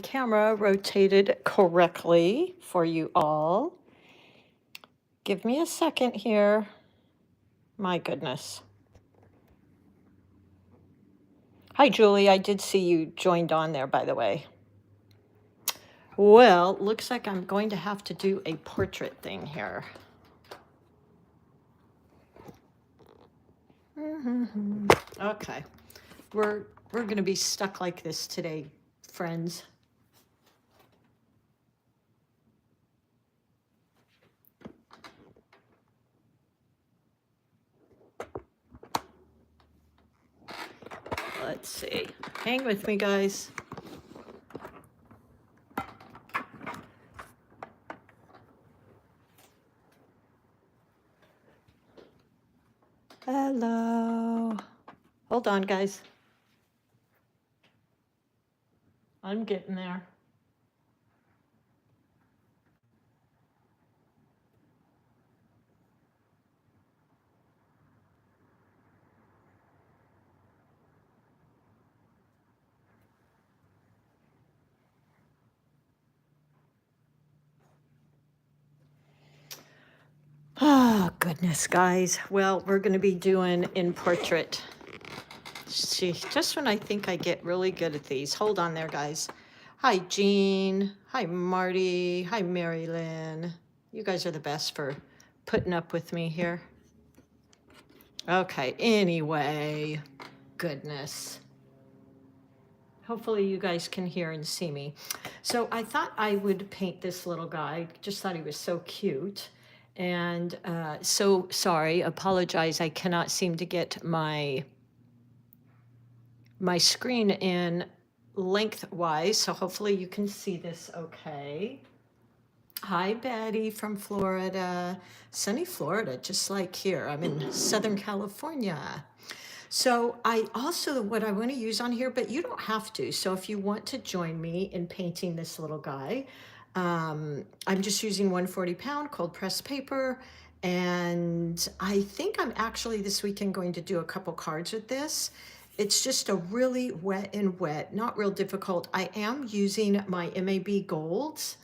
Camera rotated correctly for you all. Give me a second here. My goodness. Hi, Julie. I did see you joined on there, by the way. Well, looks like I'm going to have to do a portrait thing here. Okay. We're going to be stuck like this today, friends. Let's see. Hang with me, guys. Hello. Hold on, guys. I'm getting there. Oh, goodness, guys. Well, we're going to be doing in portrait. See, just when I think I get really good at these. Hold on there, guys. Hi, Jean. Hi, Marty. Hi, Mary Lynn. You guys are the best for putting up with me here. Okay, anyway, goodness. Hopefully you guys can hear and see me. So I thought I would paint this little guy. Just thought he was so cute. And so sorry, apologize. I cannot seem to get my screen in lengthwise. So hopefully you can see this okay. Hi, Betty from Florida. Sunny Florida, just like here. I'm in Southern California. So I also, what I want to use on here, but you don't have to. So if you want to join me in painting this little guy, I'm just using 140-pound cold pressed paper. And I think I'm actually this weekend going to do a couple cards with this. It's just a really wet, not real difficult. I am using my MAB Golds,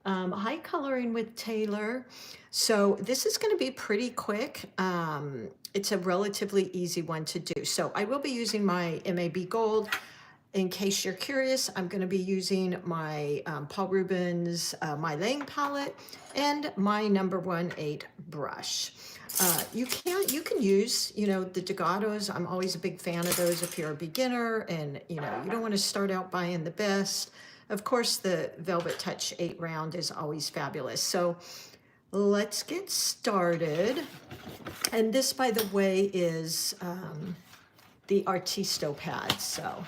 high coloring with Taylor. So this is going to be pretty quick. It's a relatively easy one to do. So I will be using my MAB Gold. In case you're curious, I'm going to be using my Paul Rubens MeiLang palette and my number 1/8 brush. You can use, the Degatos. I'm always a big fan of those if you're a beginner and, you don't want to start out buying the best. Of course, the Velvetouch 8 round is always fabulous. So let's get started. And this, by the way, is the Artisto pad. So,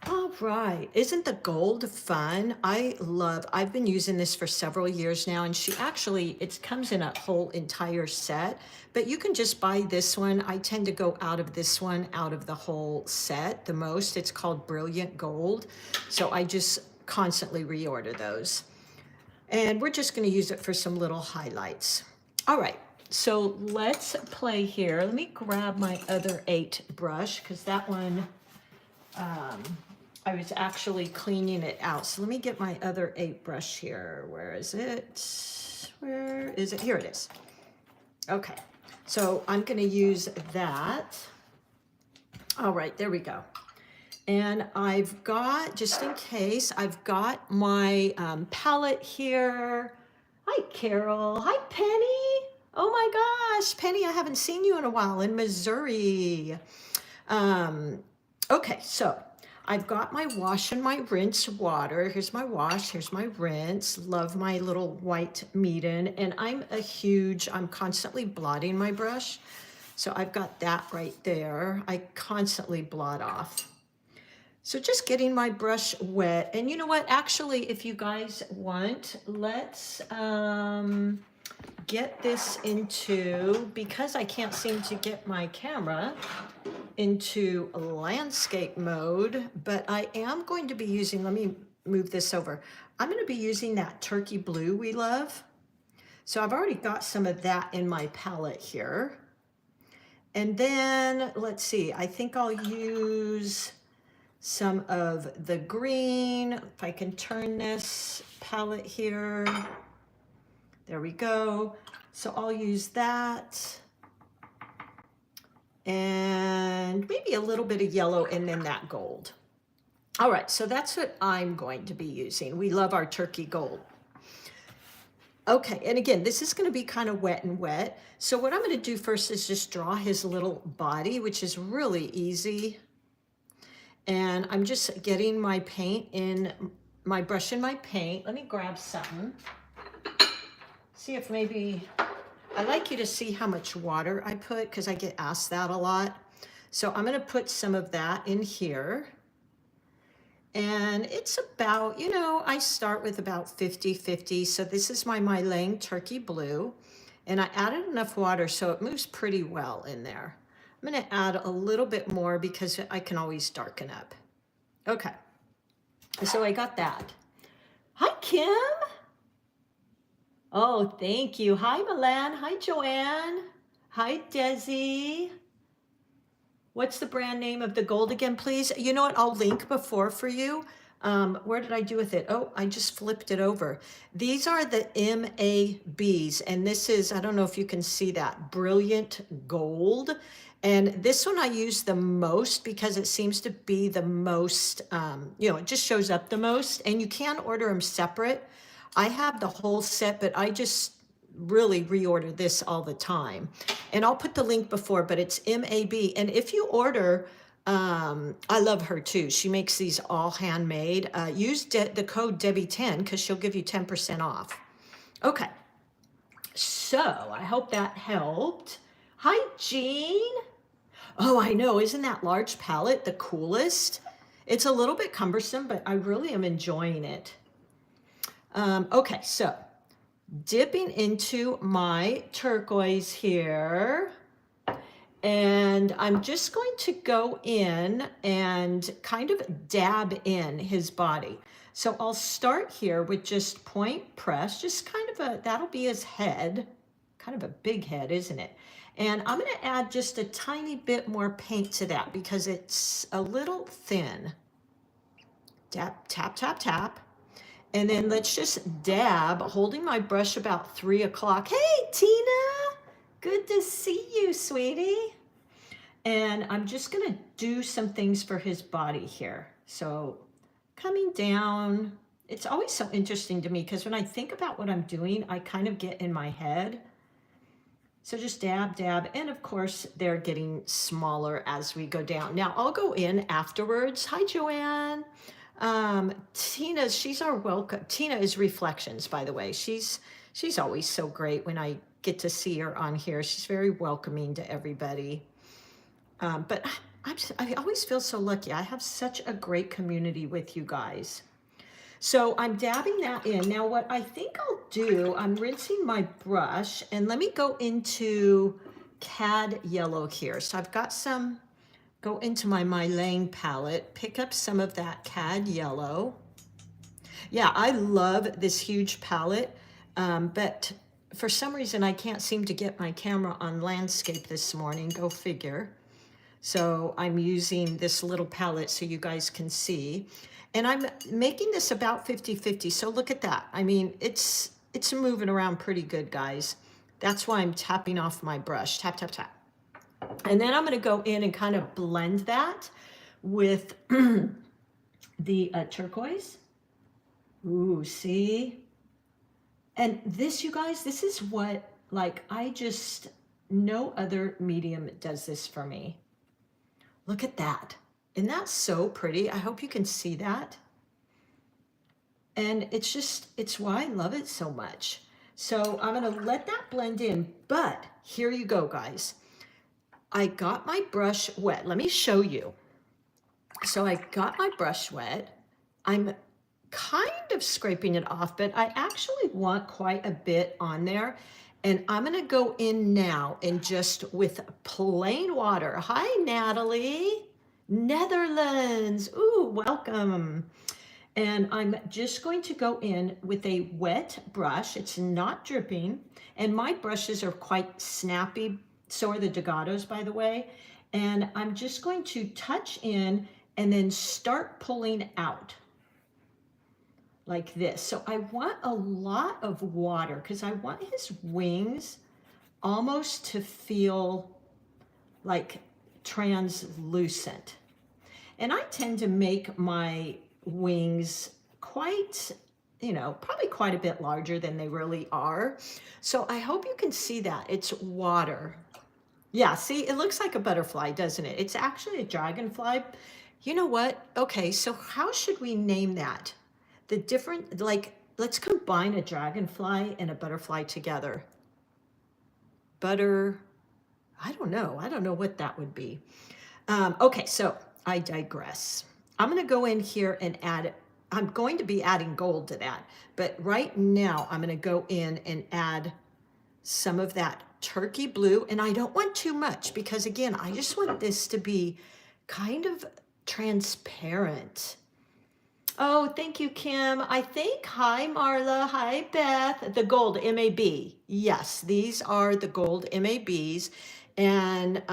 all right. Isn't the gold fun? I've been using this for several years now, and it comes in a whole entire set, but you can just buy this one. I tend to go out of this one, out of the whole set the most. It's called Brilliant Gold. So I just constantly reorder those. And we're just going to use it for some little highlights. All right. So let's play here. Let me grab my other 8 brush because that one, I was actually cleaning it out. So let me get my other 8 brush here. Where is it? Where is it? Here it is. Okay. So I'm going to use that. All right, there we go. And I've got, just in case, I've got my palette here. Hi, Carol. Hi, Penny. Oh my gosh, Penny, I haven't seen you in a while in Missouri. Okay, so I've got my wash and my rinse water. Here's my wash, here's my rinse. Love my little white Meeden. And I'm constantly blotting my brush. So I've got that right there. I constantly blot off. So just getting my brush wet. And you know what? Actually, if you guys want, let's get this into, because I can't seem to get my camera into landscape mode, but I am going to be using, let me move this over. I'm going to be using that turkey blue we love. So I've already got some of that in my palette here. And then let's see, I think I'll use some of the green. If I can turn this palette here. There we go. So I'll use that. And maybe a little bit of yellow and then that gold. All right, so that's what I'm going to be using. We love our turkey gold. Okay, and again, this is going to be kind of wet and wet. So what I'm going to do first is just draw his little body, which is really easy. And I'm just getting my paint in, my brush in my paint. Let me grab something. See if maybe, I like you to see how much water I put because I get asked that a lot. So I'm going to put some of that in here. And it's about, you know, I start with about 50-50. So this is my MeiLang turkey blue. And I added enough water so it moves pretty well in there. I'm going to add a little bit more because I can always darken up. Okay. So I got that. Hi, Kim. Oh, thank you. Hi, Milan. Hi, Joanne. Hi, Desi. What's the brand name of the gold again, please? You know what? I'll link before for you. Where did I do with it? Oh, I just flipped it over. These are the MABs, and this is, I don't know if you can see that, Brilliant Gold. And this one I use the most because it seems to be the most, you know, it just shows up the most, and you can order them separate. I have the whole set, but I just really reorder this all the time. And I'll put the link before, but it's MAB. And if you order, I love her too. She makes these all handmade. Use the code Debbie10 because she'll give you 10% off. Okay. So I hope that helped. Hi, Jean. Oh, I know. Isn't that large palette the coolest? It's a little bit cumbersome, but I really am enjoying it. Okay, so dipping into my turquoise here, and I'm just going to go in and kind of dab in his body. So I'll start here with just point press, just kind of that'll be his head, kind of a big head, isn't it? And I'm going to add just a tiny bit more paint to that because it's a little thin. Tap, tap, tap, tap. And then let's just dab, holding my brush about 3 o'clock. Hey, Tina, good to see you, sweetie. And I'm just gonna do some things for his body here. So coming down, it's always so interesting to me because when I think about what I'm doing, I kind of get in my head. So just dab, dab, and of course they're getting smaller as we go down. Now I'll go in afterwards. Hi, Joanne. Tina, she's our welcome. Tina is Reflections, by the way. She's always so great when I get to see her on here. She's very welcoming to everybody. But I always feel so lucky. I have such a great community with you guys. So I'm dabbing that in. Now what I think I'll do, I'm rinsing my brush, and let me go into Cad Yellow here. So I've got some, go into my MeiLang palette, pick up some of that Cad Yellow. Yeah, I love this huge palette, but for some reason I can't seem to get my camera on landscape this morning, go figure. So I'm using this little palette so you guys can see. And I'm making this about 50-50, so look at that. I mean, it's moving around pretty good, guys. That's why I'm tapping off my brush, tap, tap, tap. And then I'm gonna go in and kind of blend that with the turquoise. Ooh, see? And this, you guys, this is what, like, no other medium does this for me. Look at that. Isn't that so pretty? I hope you can see that. And it's why I love it so much. So I'm gonna let that blend in, but here you go, guys. I got my brush wet. Let me show you. So I got my brush wet. I'm kind of scraping it off, but I actually want quite a bit on there. And I'm gonna go in now and just with plain water. Hi, Natalie. Netherlands, ooh, welcome. And I'm just going to go in with a wet brush. It's not dripping. And my brushes are quite snappy. So are the Dagatos, by the way. And I'm just going to touch in and then start pulling out like this. So I want a lot of water because I want his wings almost to feel like translucent. And I tend to make my wings quite, probably quite a bit larger than they really are. So I hope you can see that. It's water. Yeah, see, it looks like a butterfly, doesn't it? It's actually a dragonfly. You know what? Okay, so how should we name that? The different, like, let's combine a dragonfly and a butterfly together. I don't know what that would be. Okay, so I digress. I'm going to go in here and I'm going to be adding gold to that. But right now, I'm going to go in and add some of that turkey blue. And I don't want too much because, again, I just want this to be kind of transparent. Oh, thank you, Kim. I think, hi, Marla. Hi, Beth. The gold MAB. Yes, these are the gold MABs. And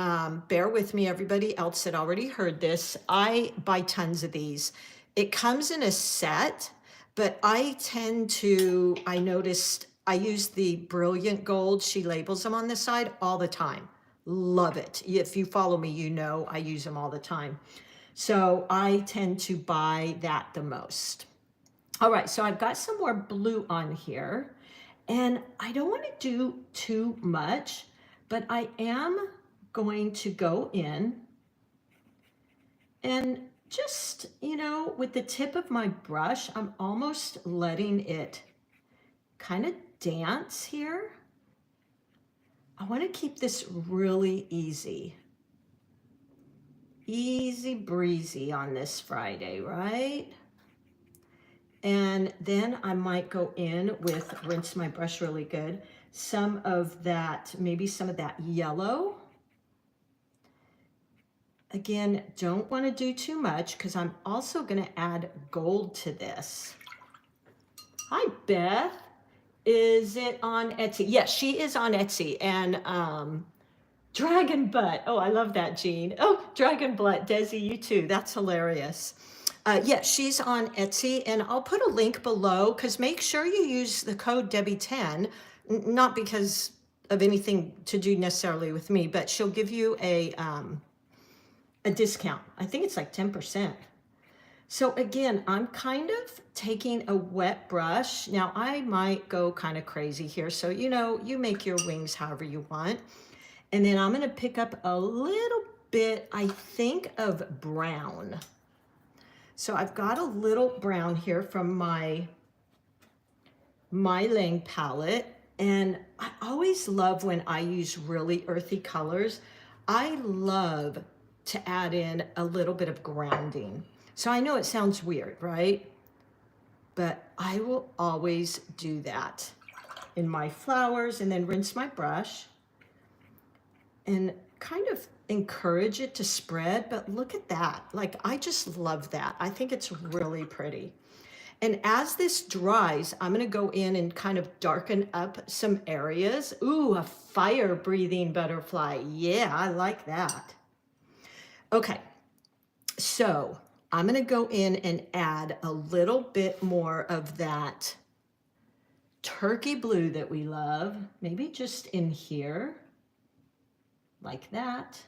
bear with me, everybody else that already heard this. I buy tons of these. It comes in a set, but I noticed I use the Brilliant Gold. She labels them on the side all the time. Love it. If you follow me, you know I use them all the time. So I tend to buy that the most. All right, so I've got some more blue on here, and I don't want to do too much, but I am going to go in and just, with the tip of my brush, I'm almost letting it kind of dance here. I want to keep this really easy. Easy breezy on this Friday, right? And then I might go in with, rinse my brush really good, maybe some of that yellow. Again, don't want to do too much because I'm also going to add gold to this. Hi, Beth. Is it on Etsy? Yes, she is on Etsy. And Dragon Butt. Oh, I love that, Jean. Oh, Dragon Butt, Desi, you too. That's hilarious. Yeah, she's on Etsy, and I'll put a link below because make sure you use the code Debbie10, not because of anything to do necessarily with me, but she'll give you a discount. I think it's like 10%. So again, I'm kind of taking a wet brush. Now I might go kind of crazy here. So, you make your wings however you want. And then I'm going to pick up a little bit, I think, of brown. So I've got a little brown here from my MeiLang palette. And I always love when I use really earthy colors. I love to add in a little bit of grounding. So I know it sounds weird, right? But I will always do that in my flowers and then rinse my brush and kind of encourage it to spread. But look at that. Like, I just love that. I think it's really pretty. And as this dries, I'm going to go in and kind of darken up some areas. Ooh, a fire-breathing butterfly. Yeah, I like that. Okay, so I'm going to go in and add a little bit more of that turkey blue that we love. Maybe just in here, like that.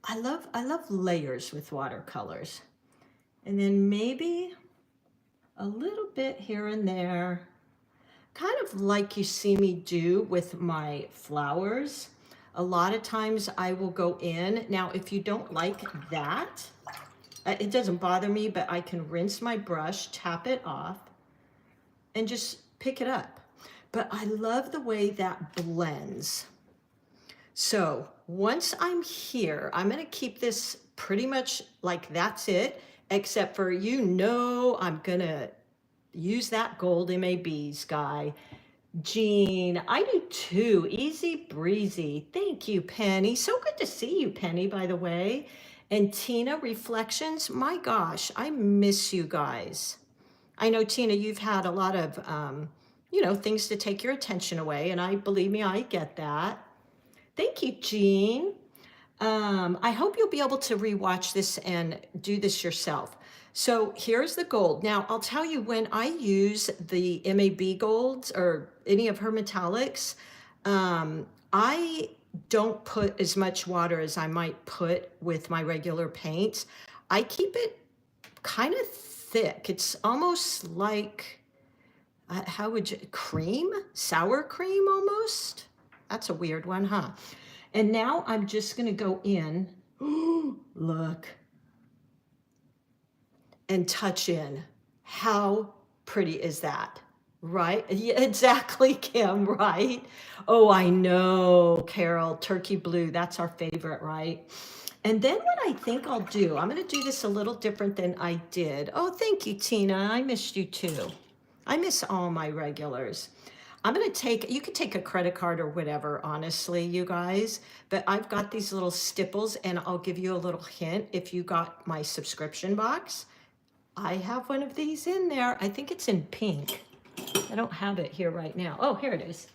I love layers with watercolors. And then maybe a little bit here and there, kind of like you see me do with my flowers. A lot of times I will go in. Now, if you don't like that, it doesn't bother me, but I can rinse my brush, tap it off, and just pick it up. But I love the way that blends. So once I'm here, I'm going to keep this pretty much like that's it, except for, I'm going to use that gold MABs guy. Jean, I do too. Easy breezy. Thank you, Penny. So good to see you, Penny, by the way. And Tina, Reflections. My gosh, I miss you guys. I know, Tina, you've had a lot of, things to take your attention away. And believe me, I get that. Thank you, Jean. I hope you'll be able to rewatch this and do this yourself. So here's the gold. Now I'll tell you, when I use the MAB golds or any of her metallics, I don't put as much water as I might put with my regular paints. I keep it kind of thick. It's almost like, how would you, cream? Sour cream almost? That's a weird one, huh? And now I'm just gonna go in, look, and touch in. How pretty is that? Right? Yeah, exactly, Kim, right? Oh, I know, Carol, turkey blue, that's our favorite, right? And then what I think I'll do, I'm gonna do this a little different than I did. Oh, thank you, Tina, I missed you too. I miss all my regulars. I'm gonna take, you could take a credit card or whatever, honestly, you guys, but I've got these little stipples, and I'll give you a little hint if you got my subscription box. I have one of these in there. I think it's in pink. I don't have it here right now. Oh, here it is.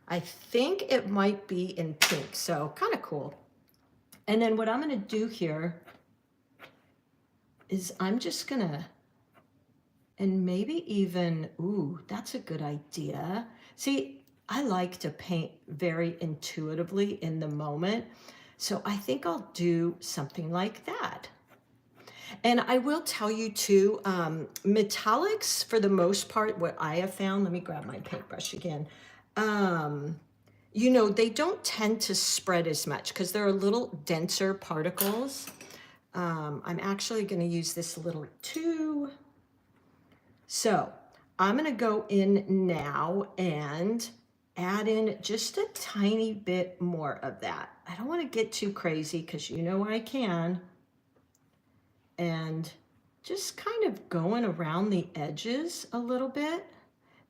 I think it might be in pink, so kind of cool. And then what I'm gonna do here is I'm just gonna, and maybe even, ooh, that's a good idea. See, I like to paint very intuitively in the moment. So I think I'll do something like that. And I will tell you too, metallics, for the most part, what I have found, let me grab my paintbrush again. You know, they don't tend to spread as much because they're a little denser particles. I'm actually going to use this little too. So I'm going to go in now and add in just a tiny bit more of that. I don't want to get too crazy because you know I can. And just kind of going around the edges a little bit,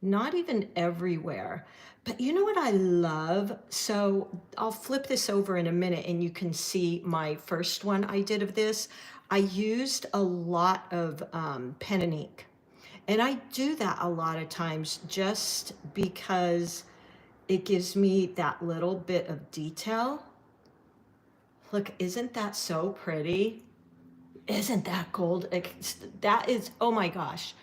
not even everywhere. But you know what I love? So I'll flip this over in a minute and you can see my first one I did of this. I used a lot of pen and ink. And I do that a lot of times just because it gives me that little bit of detail. Look, isn't that so pretty? Isn't that gold? That is, oh my gosh,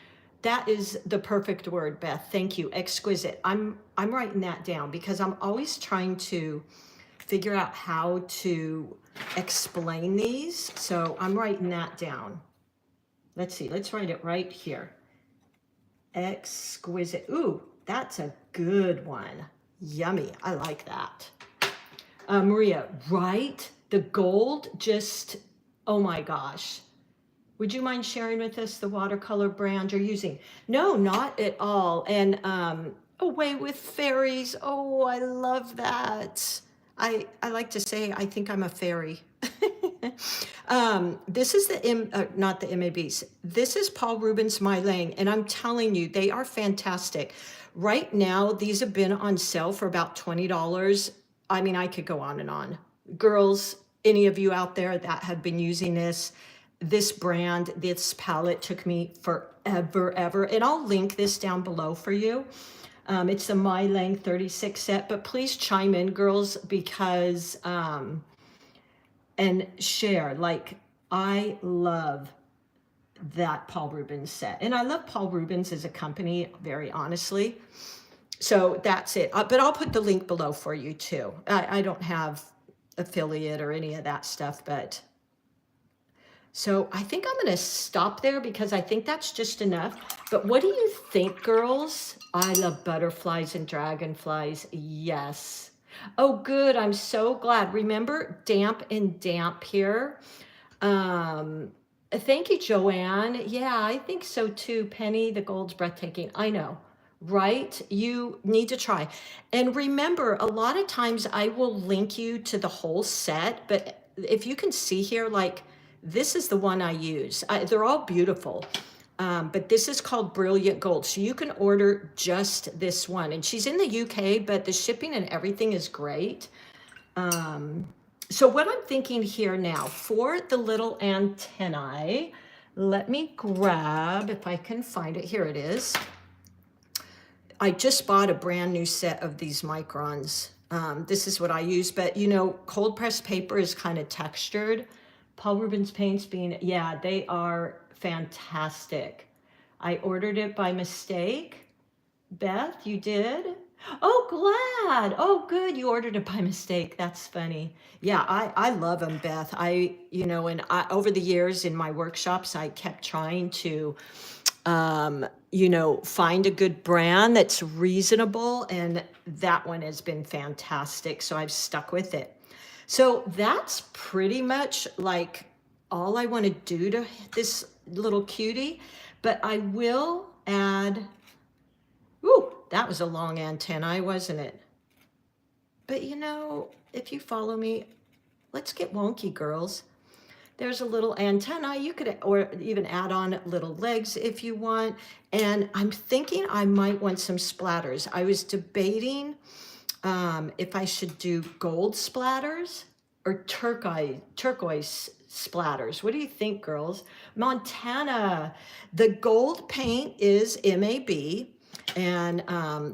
that is the perfect word, Beth. Thank you, exquisite. I'm writing that down because I'm always trying to figure out how to explain these. So I'm writing that down. Let's see, let's write it right here. Exquisite. Ooh, that's a good one. Yummy, I like that. Maria, right? The gold just, oh my gosh. Would you mind sharing with us the watercolor brand you're using? No, not at all. And Away with Fairies. Oh, I love that. I like to say I think I'm a fairy. This is not the MABs. This is Paul Rubens MeiLang, and I'm telling you, they are fantastic. Right now, these have been on sale for about $20. I mean, I could go on and on. Girls, any of you out there that have been using this brand, this palette took me forever, ever. And I'll link this down below for you. It's the MeiLang 36 set, but please chime in, girls, because, and share, like, I love that Paul Rubens set. And I love Paul Rubens as a company, very honestly. So that's it. But I'll put the link below for you too. I don't have affiliate or any of that stuff, but so I think I'm going to stop there because I think that's just enough. But what do you think, girls? I love butterflies and dragonflies. Yes. Oh, good. I'm so glad. Remember damp and damp here. Thank you, Joanne. Yeah, I think so too. Penny, the gold's breathtaking. I know, right? You need to try. And remember, a lot of times I will link you to the whole set, but if you can see here, like, this is the one I use. They're all beautiful, but this is called Brilliant Gold. So you can order just this one. And she's in the UK, but the shipping and everything is great. So what I'm thinking here now, for the little antennae, let me grab, if I can find it. Here it is. I just bought a brand new set of these microns This is what I use, but you know, cold pressed paper is kind of textured. Paul Rubens paints being, yeah, they are fantastic. I ordered it by mistake. Beth, you did? Oh, glad. Oh, good. You ordered it by mistake. That's funny. Yeah, I love them, Beth. You know, and over the years in my workshops, I kept trying to you know, find a good brand that's reasonable, and that one has been fantastic. So I've stuck with it. So that's pretty much like all I want to do to this little cutie, but I will add, ooh, that was a long antennae, wasn't it? But you know, if you follow me, let's get wonky, girls. There's a little antenna. You could, or even add on little legs if you want. And I'm thinking I might want some splatters. I was debating if I should do gold splatters or turquoise splatters. What do you think, girls? Montana, the gold paint is MAB. And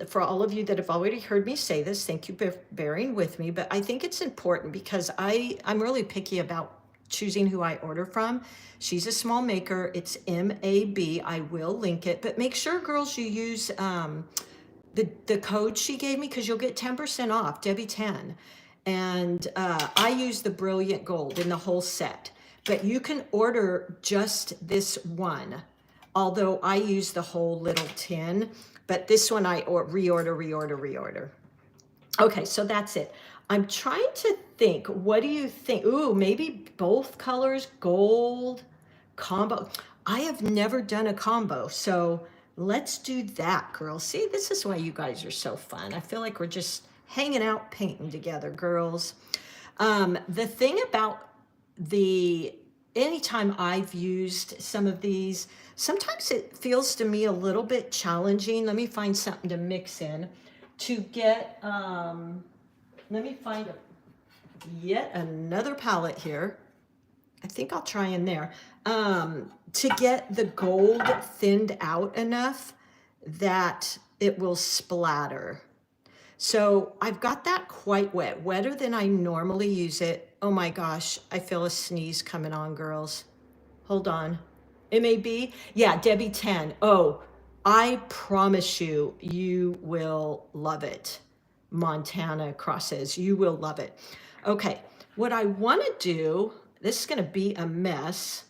for all of you that have already heard me say this, thank you for bearing with me. But I think it's important because I'm really picky about choosing who I order from. She's a small maker. It's MAB. I will link it. But make sure, girls, you use the code she gave me, because you'll get 10% off, Debbie 10. And I use the Brilliant Gold in the whole set. But you can order just this one, although I use the whole little tin. But this one I reorder. Okay, so that's it. I'm trying to think, what do you think? Ooh, maybe both colors, gold, combo. I have never done a combo, so let's do that, girls. See, this is why you guys are so fun. I feel like we're just hanging out painting together, girls. The thing about anytime I've used some of these, sometimes it feels to me a little bit challenging. Let me find something to mix in to get, let me find yet another palette here. I think I'll try in there. To get the gold thinned out enough that it will splatter. So I've got that quite wet, wetter than I normally use it. Oh my gosh, I feel a sneeze coming on, girls. Hold on. MAB? Yeah, Debbie 10. Oh, I promise you, you will love it. Montana crosses, you will love it. Okay, what I want to do, this is going to be a mess.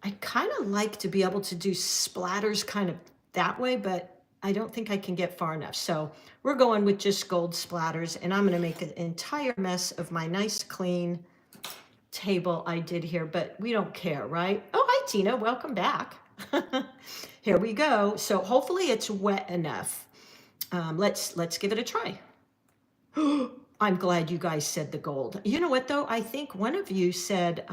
I kind of like to be able to do splatters kind of that way, but I don't think I can get far enough. So we're going with just gold splatters, and I'm going to make an entire mess of my nice clean table I did here, but we don't care, right? Oh, hi, Tina. Welcome back. Here we go. So hopefully it's wet enough. Let's give it a try. I'm glad you guys said the gold. You know what, though? I think one of you said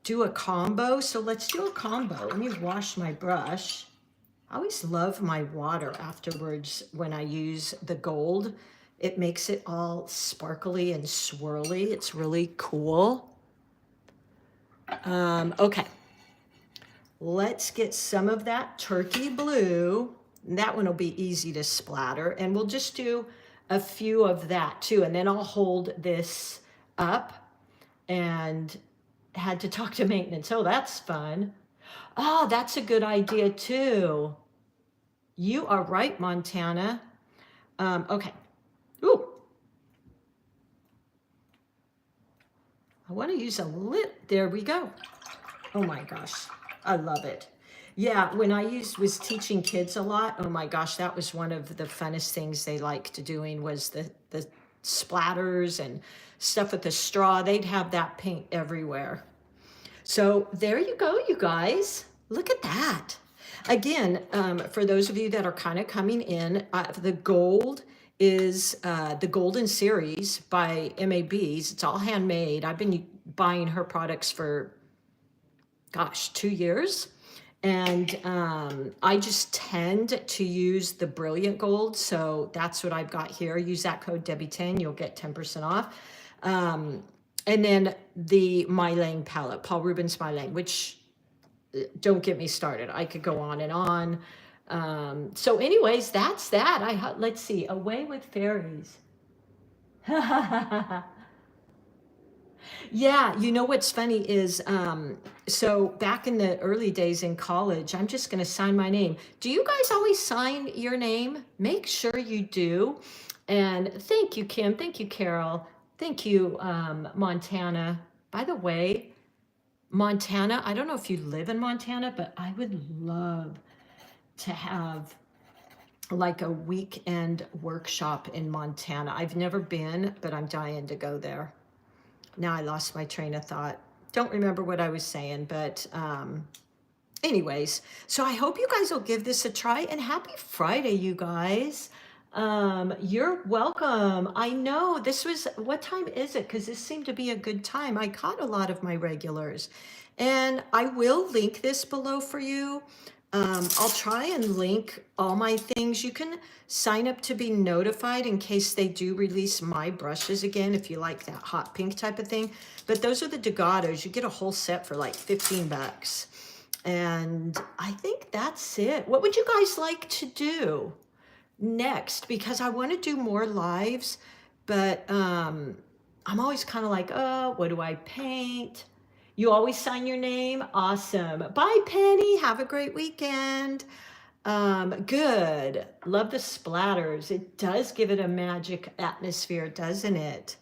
do a combo. So let's do a combo. Let me wash my brush. I always love my water afterwards when I use the gold. It makes it all sparkly and swirly. It's really cool. Okay. Let's get some of that turkey blue. That one will be easy to splatter. And we'll just do a few of that too. And then I'll hold this up, and had to talk to maintenance. Oh, that's fun. Oh, that's a good idea too. You are right, Montana. Okay. Ooh. I want to use a lit. There we go. Oh my gosh. I love it. Yeah, when I was teaching kids a lot, oh my gosh, that was one of the funnest things they liked doing, was the splatters and stuff with the straw. They'd have that paint everywhere. So there you go, you guys. Look at that. Again, for those of you that are kind of coming in, the gold is the Golden Series by MABs. It's all handmade. I've been buying her products for, gosh, 2 years. And I just tend to use the Brilliant Gold. So that's what I've got here. Use that code Debbie10. You'll get 10% off. And then the MeiLang palette, Paul Rubens MeiLang, which don't get me started. I could go on and on. So anyways, that's that. Let's see. Away with Fairies. Yeah, you know what's funny is, so back in the early days in college, I'm just going to sign my name. Do you guys always sign your name? Make sure you do. And thank you, Kim. Thank you, Carol. Thank you, Montana. By the way, Montana, I don't know if you live in Montana, but I would love to have like a weekend workshop in Montana. I've never been, but I'm dying to go there. Now I lost my train of thought. Don't remember what I was saying, but anyways, so I hope you guys will give this a try, and happy Friday, you guys. You're welcome. I know this was, what time is it? Because this seemed to be a good time. I caught a lot of my regulars, and I will link this below for you. I'll try and link all my things. You can sign up to be notified in case they do release my brushes again, if you like that hot pink type of thing. But those are the Degatos. You get a whole set for like 15 bucks. And I think that's it. What would you guys like to do next? Because I want to do more lives, but I'm always kind of like, oh, what do I paint? You always sign your name? Awesome. Bye, Penny. Have a great weekend. Good. Love the splatters. It does give it a magic atmosphere, doesn't it?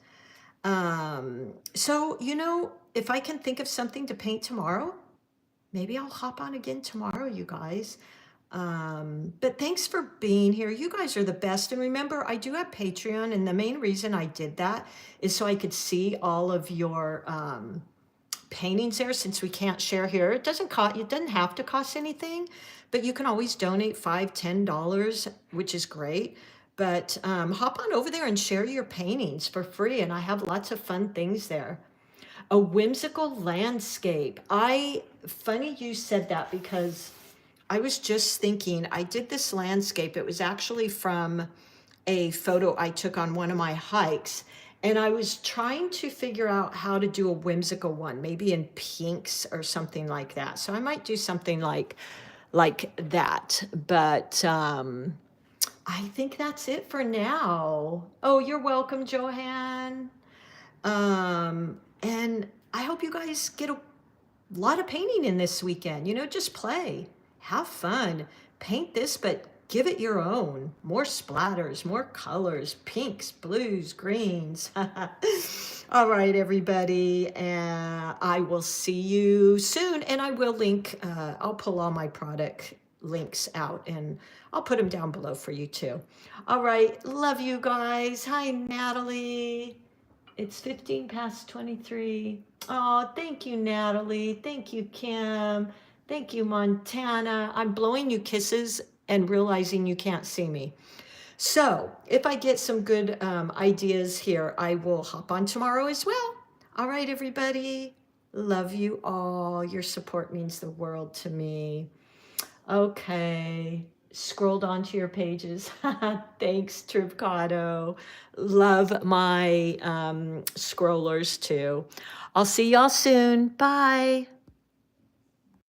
So, you know, if I can think of something to paint tomorrow, maybe I'll hop on again tomorrow, you guys. But thanks for being here. You guys are the best. And remember, I do have Patreon, and the main reason I did that is so I could see all of your paintings there, since we can't share here. It doesn't cost, it doesn't have to cost anything, but you can always donate $5, $10, which is great. But hop on over there and share your paintings for free, and I have lots of fun things there. A whimsical landscape. Funny you said that, because I was just thinking, I did this landscape. It was actually from a photo I took on one of my hikes. And I was trying to figure out how to do a whimsical one, maybe in pinks or something like that. So I might do something like that. But I think that's it for now. Oh, you're welcome, Joanne. And I hope you guys get a lot of painting in this weekend. You know, just play, have fun, paint this, but give it your own. More splatters, more colors, pinks, blues, greens. All right, everybody. And I will see you soon. And I will link, I'll pull all my product links out, and I'll put them down below for you too. All right. Love you guys. Hi, Natalie. It's 15 past 23. Oh, thank you, Natalie. Thank you, Kim. Thank you, Montana. I'm blowing you kisses and realizing you can't see me. So if I get some good ideas here, I will hop on tomorrow as well. All right, everybody. Love you all. Your support means the world to me. Okay. Scrolled onto your pages. Thanks, Tripcado. Love my scrollers too. I'll see y'all soon. Bye.